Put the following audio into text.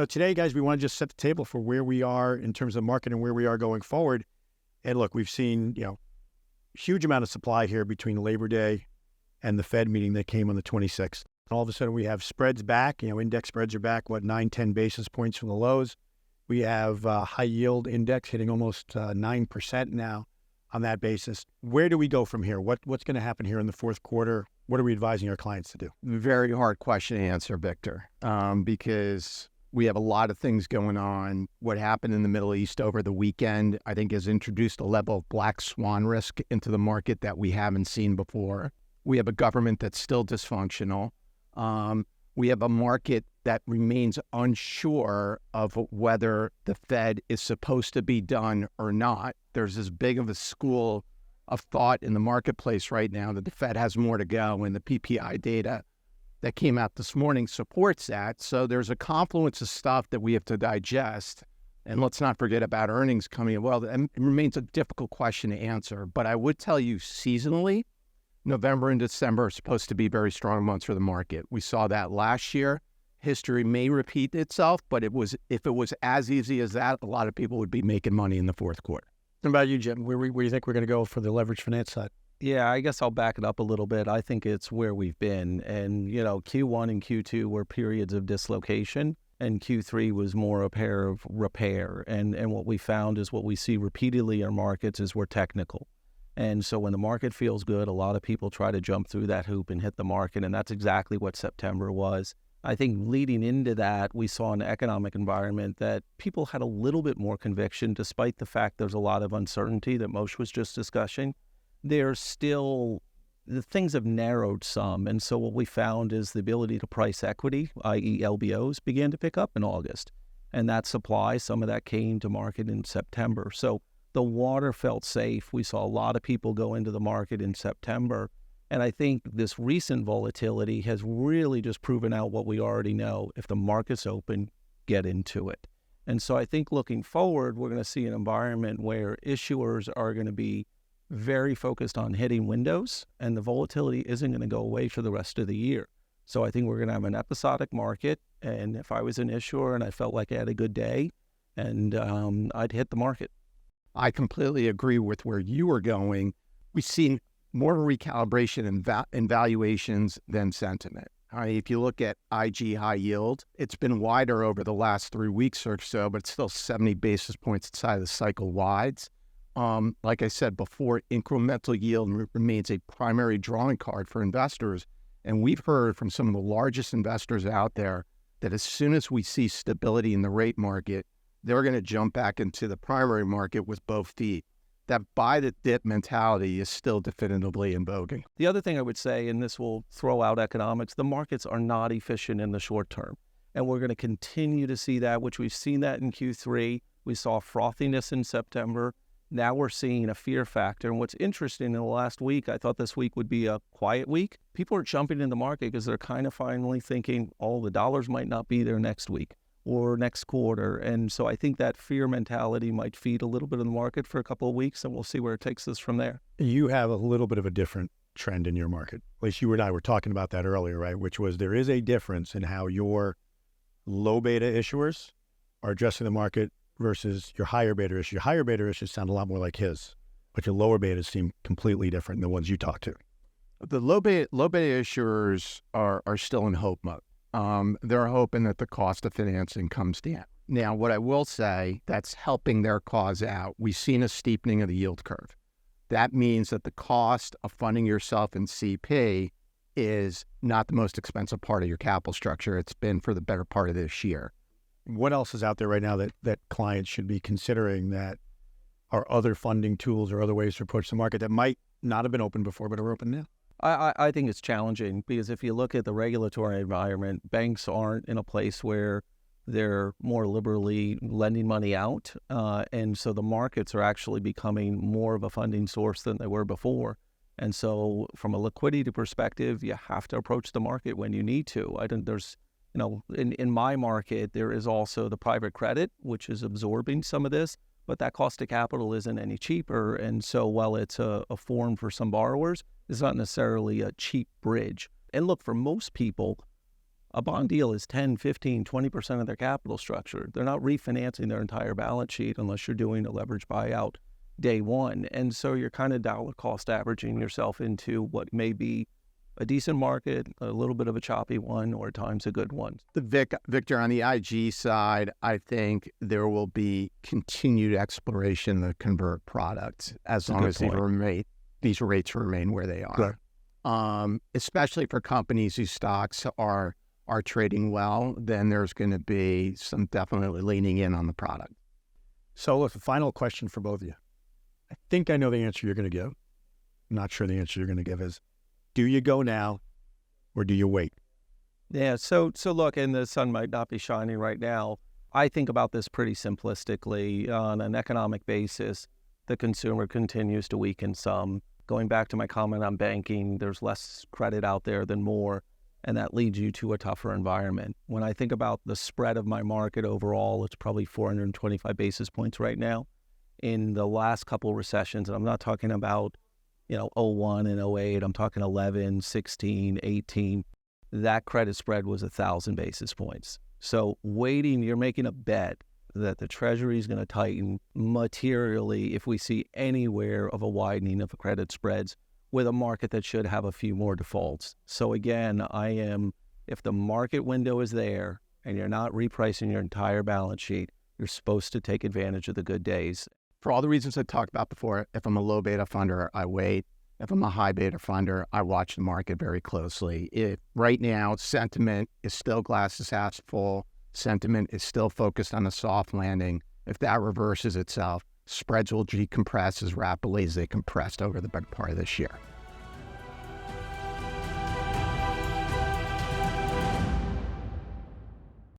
So today, guys, we want to just set the table for where we are in terms of the market and where we are going forward. And look, we've seen, huge amount of supply here between Labor Day and the Fed meeting that came on the 26th. All of a sudden, we have spreads back. Index spreads are back, 9, 10 basis points from the lows. We have high yield index hitting almost 9% now on that basis. Where do we go from here? What's going to happen here in the fourth quarter? What are we advising our clients to do? Very hard question to answer, Victor, because we have a lot of things going on. What happened in the Middle East over the weekend, I think, has introduced a level of black swan risk into the market that we haven't seen before. We have a government that's still dysfunctional. We have a market that remains unsure of whether the Fed is supposed to be done or not. There's as big of a school of thought in the marketplace right now that the Fed has more to go, and the PPI data that came out this morning supports that. So there's a confluence of stuff that we have to digest. And let's not forget about earnings coming in. Well, it remains a difficult question to answer. But I would tell you seasonally, November and December are supposed to be very strong months for the market. We saw that last year. History may repeat itself, but if it was as easy as that, a lot of people would be making money in the fourth quarter. What about you, Jim? Where do you think we're going to go for the leverage finance side? Yeah, I guess I'll back it up a little bit. I think it's where we've been. And, Q1 and Q2 were periods of dislocation, and Q3 was more a pair of repair. And what we found is what we see repeatedly in our markets is we're technical. And so when the market feels good, a lot of people try to jump through that hoop and hit the market, and that's exactly what September was. I think leading into that, we saw an economic environment that people had a little bit more conviction, despite the fact there's a lot of uncertainty that Moshe was just discussing. There's still, the things have narrowed some. And so what we found is the ability to price equity, i.e. LBOs, began to pick up in August. And that supply, some of that came to market in September. So the water felt safe. We saw a lot of people go into the market in September. And I think this recent volatility has really just proven out what we already know. If the market's open, get into it. And so I think looking forward, we're going to see an environment where issuers are going to be very focused on hitting windows, and the volatility isn't going to go away for the rest of the year. So I think we're going to have an episodic market. And if I was an issuer and I felt like I had a good day, and I'd hit the market. I completely agree with where you were going. We've seen more recalibration in valuations than sentiment. If you look at IG high yield, it's been wider over the last 3 weeks or so, but it's still 70 basis points inside the cycle wides. Like I said before, incremental yield remains a primary drawing card for investors. And we've heard from some of the largest investors out there that as soon as we see stability in the rate market, they're going to jump back into the primary market with both feet. That buy the dip mentality is still definitively in vogue. The other thing I would say, and this will throw out economics, the markets are not efficient in the short term. And we're going to continue to see that, which we've seen that in Q3. We saw frothiness in September. Now we're seeing a fear factor. And what's interesting, in the last week, I thought this week would be a quiet week. People are jumping in the market because they're kind of finally thinking, the dollars might not be there next week or next quarter. And so I think that fear mentality might feed a little bit of the market for a couple of weeks, and we'll see where it takes us from there. You have a little bit of a different trend in your market. At least you and I were talking about that earlier, right? Which was there is a difference in how your low beta issuers are addressing the market versus your higher beta issuers. Your higher beta issuers sound a lot more like his, but your lower betas seem completely different than the ones you talk to. The low beta issuers are still in hope mode. They're hoping that the cost of financing comes down. Now, what I will say that's helping their cause out, we've seen a steepening of the yield curve. That means that the cost of funding yourself in CP is not the most expensive part of your capital structure. It's been for the better part of this year. What else is out there right now that clients should be considering that are other funding tools or other ways to approach the market that might not have been open before but are open now? I think it's challenging because if you look at the regulatory environment, banks aren't in a place where they're more liberally lending money out. And so the markets are actually becoming more of a funding source than they were before. And so from a liquidity perspective, you have to approach the market when you need to. I think there's, in my market, there is also the private credit, which is absorbing some of this, but that cost of capital isn't any cheaper. And so while it's a form for some borrowers, it's not necessarily a cheap bridge. And look, for most people, A bond deal is 10, 15, 20% of their capital structure. They're not refinancing their entire balance sheet unless you're doing a leverage buyout day one. And so you're kind of dollar cost averaging yourself into what may be a decent market, a little bit of a choppy one, or at times a good one. Victor, on the IG side, I think there will be continued exploration of the convert product as long as these rates remain where they are. Right. Especially for companies whose stocks are trading well, then there's going to be some definitely leaning in on the product. So look, the final question for both of you. I think I know the answer you're going to give. I'm not sure the answer you're going to give is, do you go now or do you wait? Yeah, so look, and the sun might not be shining right now. I think about this pretty simplistically. On an economic basis, the consumer continues to weaken some. Going back to my comment on banking, there's less credit out there than more, and that leads you to a tougher environment. When I think about the spread of my market overall, it's probably 425 basis points right now. In the last couple recessions, and I'm not talking about 01 and 08, I'm talking 11, 16, 18, that credit spread was 1,000 basis points. So waiting, you're making a bet that the Treasury is going to tighten materially if we see anywhere of a widening of credit spreads with a market that should have a few more defaults. So again, if the market window is there and you're not repricing your entire balance sheet, you're supposed to take advantage of the good days. For all the reasons I talked about before, if I'm a low beta funder, I wait. If I'm a high beta funder, I watch the market very closely. Right now, sentiment is still glass is half full. Sentiment is still focused on a soft landing. If that reverses itself, spreads will decompress as rapidly as they compressed over the big part of this year.